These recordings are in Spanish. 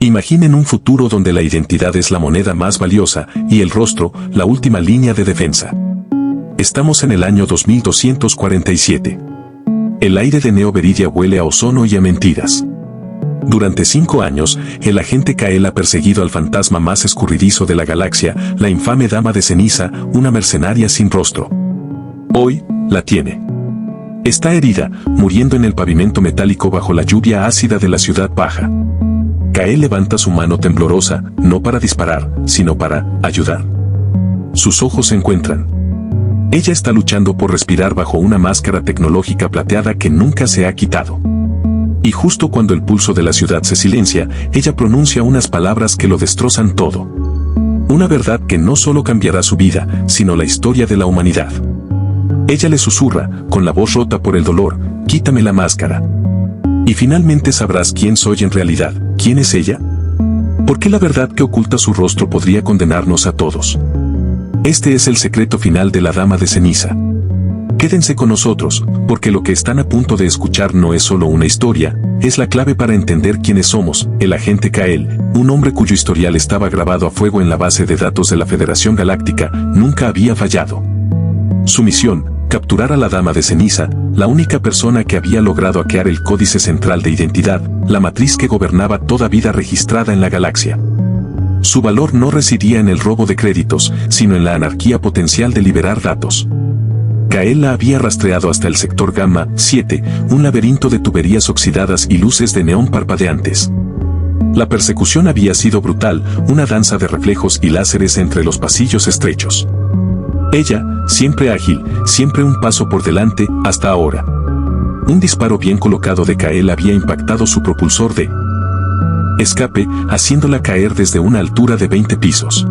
Imaginen un futuro donde la identidad es la moneda más valiosa y el rostro, la última línea de defensa. Estamos en el año 2247. El aire de Neo Veridia huele a ozono y a mentiras. Durante 5 años, el agente Kael ha perseguido al fantasma más escurridizo de la galaxia, la infame Dama de Ceniza, una mercenaria sin rostro. Hoy, la tiene. Está herida, muriendo en el pavimento metálico bajo la lluvia ácida de la ciudad baja. Kael levanta su mano temblorosa, no para disparar, sino para ayudar. Sus ojos se encuentran. Ella está luchando por respirar bajo una máscara tecnológica plateada que nunca se ha quitado. Y justo cuando el pulso de la ciudad se silencia, ella pronuncia unas palabras que lo destrozan todo. Una verdad que no solo cambiará su vida, sino la historia de la humanidad. Ella le susurra, con la voz rota por el dolor, quítame la máscara. Y finalmente sabrás quién soy en realidad, quién es ella. ¿Por qué la verdad que oculta su rostro podría condenarnos a todos? Este es el secreto final de la Dama de Ceniza. Quédense con nosotros, porque lo que están a punto de escuchar no es solo una historia, es la clave para entender quiénes somos. El agente Kael, un hombre cuyo historial estaba grabado a fuego en la base de datos de la Federación Galáctica, nunca había fallado. Su misión, capturar a la Dama de Ceniza, la única persona que había logrado hackear el códice central de identidad, la matriz que gobernaba toda vida registrada en la galaxia. Su valor no residía en el robo de créditos, sino en la anarquía potencial de liberar datos. Kael la había rastreado hasta el sector Gamma 7, un laberinto de tuberías oxidadas y luces de neón parpadeantes. La persecución había sido brutal, una danza de reflejos y láseres entre los pasillos estrechos. Ella, siempre ágil, siempre un paso por delante, hasta ahora. Un disparo bien colocado de Kael había impactado su propulsor de escape, haciéndola caer desde una altura de 20 pisos.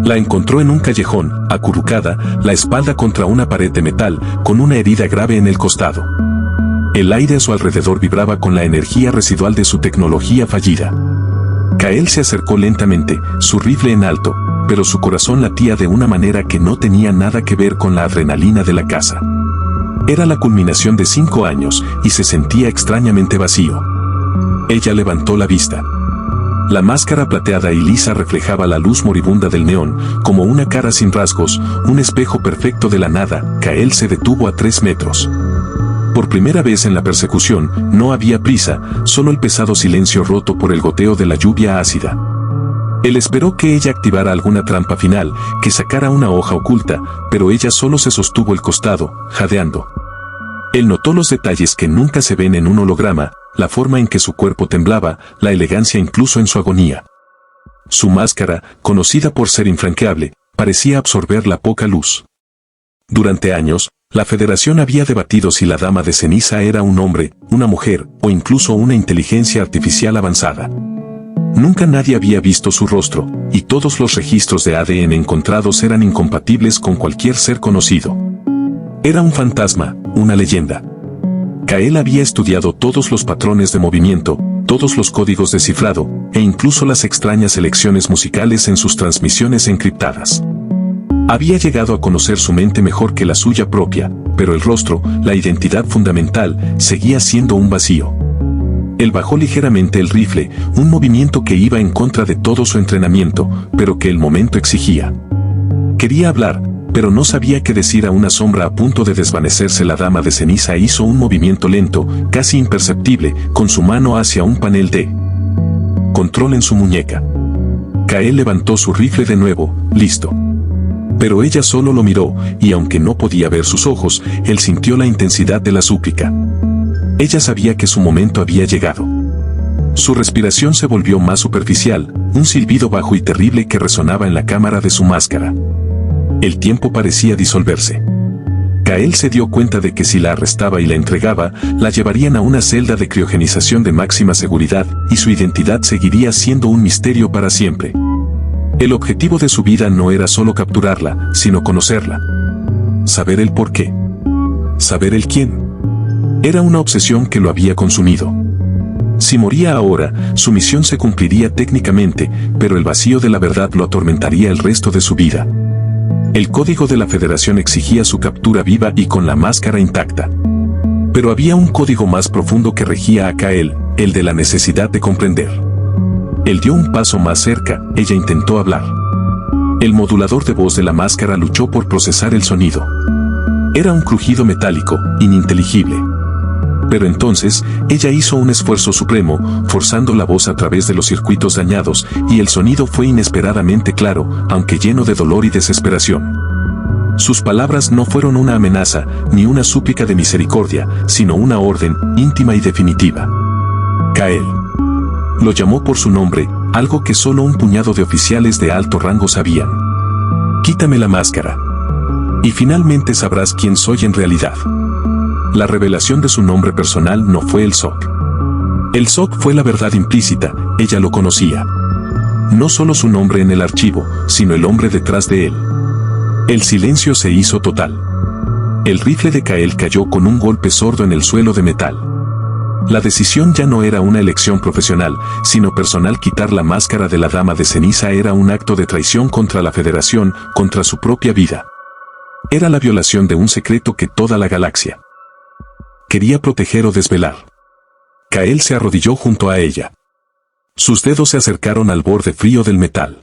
La encontró en un callejón, acurrucada, la espalda contra una pared de metal, con una herida grave en el costado. El aire a su alrededor vibraba con la energía residual de su tecnología fallida. Kael se acercó lentamente, su rifle en alto, pero su corazón latía de una manera que no tenía nada que ver con la adrenalina de la caza. Era la culminación de 5 años, y se sentía extrañamente vacío. Ella levantó la vista. La máscara plateada y lisa reflejaba la luz moribunda del neón, como una cara sin rasgos, un espejo perfecto de la nada. Kael se detuvo a 3 metros. Por primera vez en la persecución, no había prisa, solo el pesado silencio roto por el goteo de la lluvia ácida. Él esperó que ella activara alguna trampa final, que sacara una hoja oculta, pero ella solo se sostuvo el costado, jadeando. Él notó los detalles que nunca se ven en un holograma, la forma en que su cuerpo temblaba, la elegancia incluso en su agonía. Su máscara, conocida por ser infranqueable, parecía absorber la poca luz. Durante años, la Federación había debatido si la Dama de Ceniza era un hombre, una mujer, o incluso una inteligencia artificial avanzada. Nunca nadie había visto su rostro, y todos los registros de ADN encontrados eran incompatibles con cualquier ser conocido. Era un fantasma, una leyenda. Kael había estudiado todos los patrones de movimiento, todos los códigos de cifrado, e incluso las extrañas selecciones musicales en sus transmisiones encriptadas. Había llegado a conocer su mente mejor que la suya propia, pero el rostro, la identidad fundamental, seguía siendo un vacío. Él bajó ligeramente el rifle, un movimiento que iba en contra de todo su entrenamiento, pero que el momento exigía. Quería hablar, pero no sabía qué decir a una sombra a punto de desvanecerse. La Dama de Ceniza hizo un movimiento lento, casi imperceptible, con su mano hacia un panel de control en su muñeca. Kael levantó su rifle de nuevo, listo. Pero ella solo lo miró, y aunque no podía ver sus ojos, él sintió la intensidad de la súplica. Ella sabía que su momento había llegado. Su respiración se volvió más superficial, un silbido bajo y terrible que resonaba en la cámara de su máscara. El tiempo parecía disolverse. Kael se dio cuenta de que si la arrestaba y la entregaba, la llevarían a una celda de criogenización de máxima seguridad, y su identidad seguiría siendo un misterio para siempre. El objetivo de su vida no era solo capturarla, sino conocerla. Saber el por qué. Saber el quién. Era una obsesión que lo había consumido. Si moría ahora, su misión se cumpliría técnicamente, pero el vacío de la verdad lo atormentaría el resto de su vida. El código de la Federación exigía su captura viva y con la máscara intacta. Pero había un código más profundo que regía a Kael, el de la necesidad de comprender. Él dio un paso más cerca, ella intentó hablar. El modulador de voz de la máscara luchó por procesar el sonido. Era un crujido metálico, ininteligible. Pero entonces, ella hizo un esfuerzo supremo, forzando la voz a través de los circuitos dañados, y el sonido fue inesperadamente claro, aunque lleno de dolor y desesperación. Sus palabras no fueron una amenaza, ni una súplica de misericordia, sino una orden, íntima y definitiva. Kael. Lo llamó por su nombre, algo que solo un puñado de oficiales de alto rango sabían. Quítame la máscara. Y finalmente sabrás quién soy en realidad. La revelación de su nombre personal no fue el SOC. El SOC fue la verdad implícita, ella lo conocía. No solo su nombre en el archivo, sino el hombre detrás de él. El silencio se hizo total. El rifle de Kael cayó con un golpe sordo en el suelo de metal. La decisión ya no era una elección profesional, sino personal. Quitar la máscara de la Dama de Ceniza era un acto de traición contra la Federación, contra su propia vida. Era la violación de un secreto que toda la galaxia quería proteger o desvelar. Kael se arrodilló junto a ella. Sus dedos se acercaron al borde frío del metal.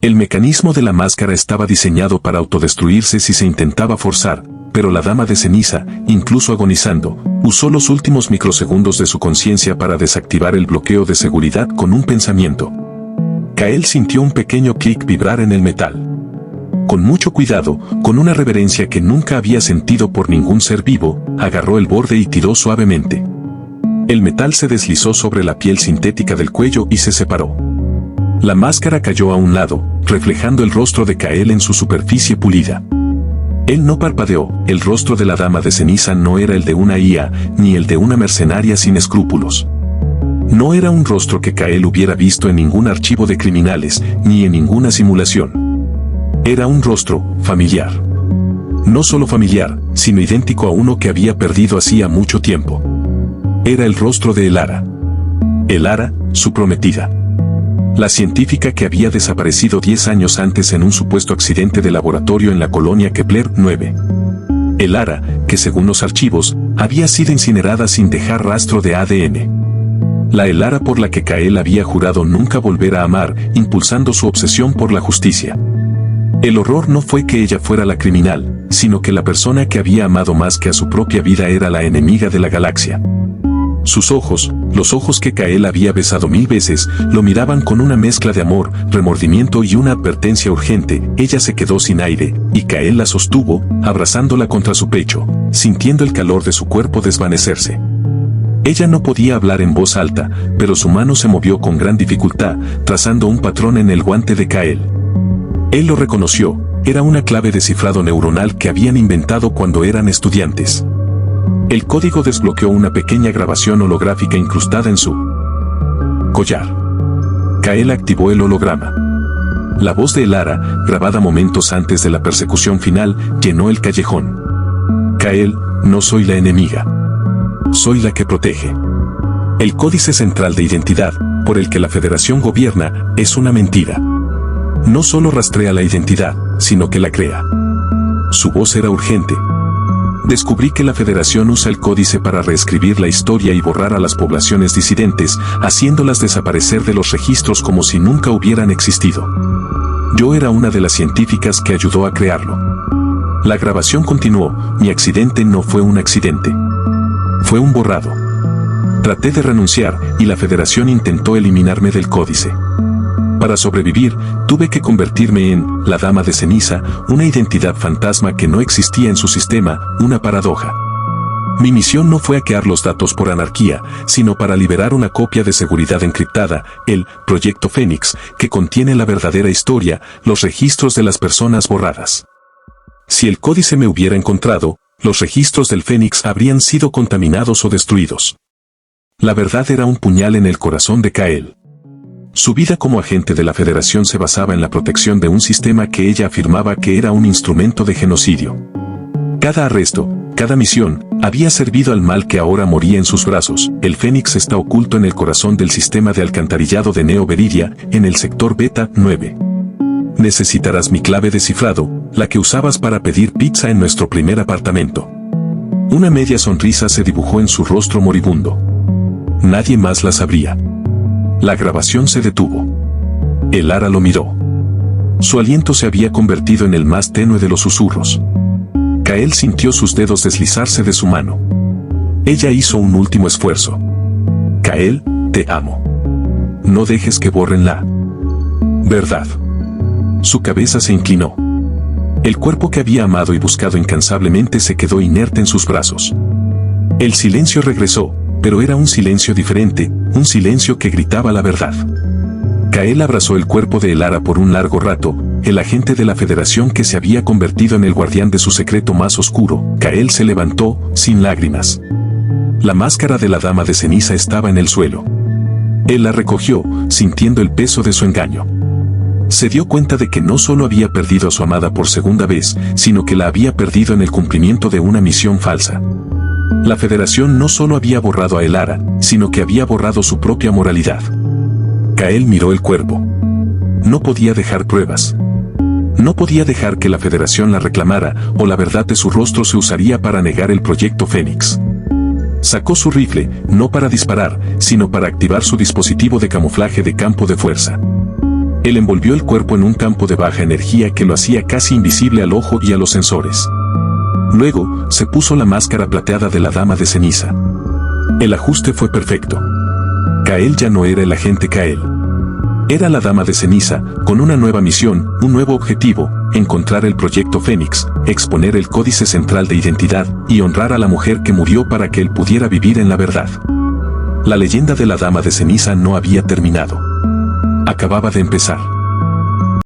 El mecanismo de la máscara estaba diseñado para autodestruirse si se intentaba forzar, pero la Dama de Ceniza, incluso agonizando, usó los últimos microsegundos de su conciencia para desactivar el bloqueo de seguridad con un pensamiento. Kael sintió un pequeño clic vibrar en el metal. Con mucho cuidado, con una reverencia que nunca había sentido por ningún ser vivo, agarró el borde y tiró suavemente. El metal se deslizó sobre la piel sintética del cuello y se separó. La máscara cayó a un lado, reflejando el rostro de Kael en su superficie pulida. Él no parpadeó, el rostro de la Dama de Ceniza no era el de una IA, ni el de una mercenaria sin escrúpulos. No era un rostro que Kael hubiera visto en ningún archivo de criminales, ni en ninguna simulación. Era un rostro familiar. No solo familiar, sino idéntico a uno que había perdido hacía mucho tiempo. Era el rostro de Elara. Elara, su prometida. La científica que había desaparecido 10 años antes en un supuesto accidente de laboratorio en la colonia Kepler 9. Elara, que según los archivos, había sido incinerada sin dejar rastro de ADN. La Elara por la que Kael había jurado nunca volver a amar, impulsando su obsesión por la justicia. El horror no fue que ella fuera la criminal, sino que la persona que había amado más que a su propia vida era la enemiga de la galaxia. Sus ojos, los ojos que Kael había besado 1000 veces, lo miraban con una mezcla de amor, remordimiento y una advertencia urgente. Ella se quedó sin aire, y Kael la sostuvo, abrazándola contra su pecho, sintiendo el calor de su cuerpo desvanecerse. Ella no podía hablar en voz alta, pero su mano se movió con gran dificultad, trazando un patrón en el guante de Kael. Él lo reconoció, era una clave de cifrado neuronal que habían inventado cuando eran estudiantes. El código desbloqueó una pequeña grabación holográfica incrustada en su collar. Kael activó el holograma. La voz de Elara, grabada momentos antes de la persecución final, llenó el callejón. Kael, no soy la enemiga. Soy la que protege. El códice central de identidad, por el que la Federación gobierna, es una mentira. No solo rastrea la identidad, sino que la crea. Su voz era urgente. Descubrí que la Federación usa el códice para reescribir la historia y borrar a las poblaciones disidentes, haciéndolas desaparecer de los registros como si nunca hubieran existido. Yo era una de las científicas que ayudó a crearlo. La grabación continuó, mi accidente no fue un accidente. Fue un borrado. Traté de renunciar, y la Federación intentó eliminarme del códice. Para sobrevivir, tuve que convertirme en la Dama de Ceniza, una identidad fantasma que no existía en su sistema, una paradoja. Mi misión no fue hackear los datos por anarquía, sino para liberar una copia de seguridad encriptada, el Proyecto Fénix, que contiene la verdadera historia, los registros de las personas borradas. Si el códice me hubiera encontrado, los registros del Fénix habrían sido contaminados o destruidos. La verdad era un puñal en el corazón de Kael. Su vida como agente de la Federación se basaba en la protección de un sistema que ella afirmaba que era un instrumento de genocidio. Cada arresto, cada misión, había servido al mal que ahora moría en sus brazos. El Fénix está oculto en el corazón del sistema de alcantarillado de Neo Veridia, en el sector Beta 9. Necesitarás mi clave de cifrado, la que usabas para pedir pizza en nuestro primer apartamento. Una media sonrisa se dibujó en su rostro moribundo. Nadie más la sabría. La grabación se detuvo. Elara lo miró. Su aliento se había convertido en el más tenue de los susurros. Kael sintió sus dedos deslizarse de su mano. Ella hizo un último esfuerzo. Kael, te amo. No dejes que borren la verdad. Su cabeza se inclinó. El cuerpo que había amado y buscado incansablemente se quedó inerte en sus brazos. El silencio regresó, pero era un silencio diferente, un silencio que gritaba la verdad. Kael abrazó el cuerpo de Elara por un largo rato, el agente de la Federación que se había convertido en el guardián de su secreto más oscuro. Kael se levantó, sin lágrimas. La máscara de la Dama de Ceniza estaba en el suelo. Él la recogió, sintiendo el peso de su engaño. Se dio cuenta de que no solo había perdido a su amada por segunda vez, sino que la había perdido en el cumplimiento de una misión falsa. La Federación no solo había borrado a Elara, sino que había borrado su propia moralidad. Kael miró el cuerpo. No podía dejar pruebas. No podía dejar que la Federación la reclamara, o la verdad de su rostro se usaría para negar el proyecto Fénix. Sacó su rifle, no para disparar, sino para activar su dispositivo de camuflaje de campo de fuerza. Él envolvió el cuerpo en un campo de baja energía que lo hacía casi invisible al ojo y a los sensores. Luego, se puso la máscara plateada de la Dama de Ceniza. El ajuste fue perfecto. Kael ya no era el agente Kael. Era la Dama de Ceniza, con una nueva misión, un nuevo objetivo: encontrar el proyecto Fénix, exponer el códice central de identidad, y honrar a la mujer que murió para que él pudiera vivir en la verdad. La leyenda de la Dama de Ceniza no había terminado. Acababa de empezar.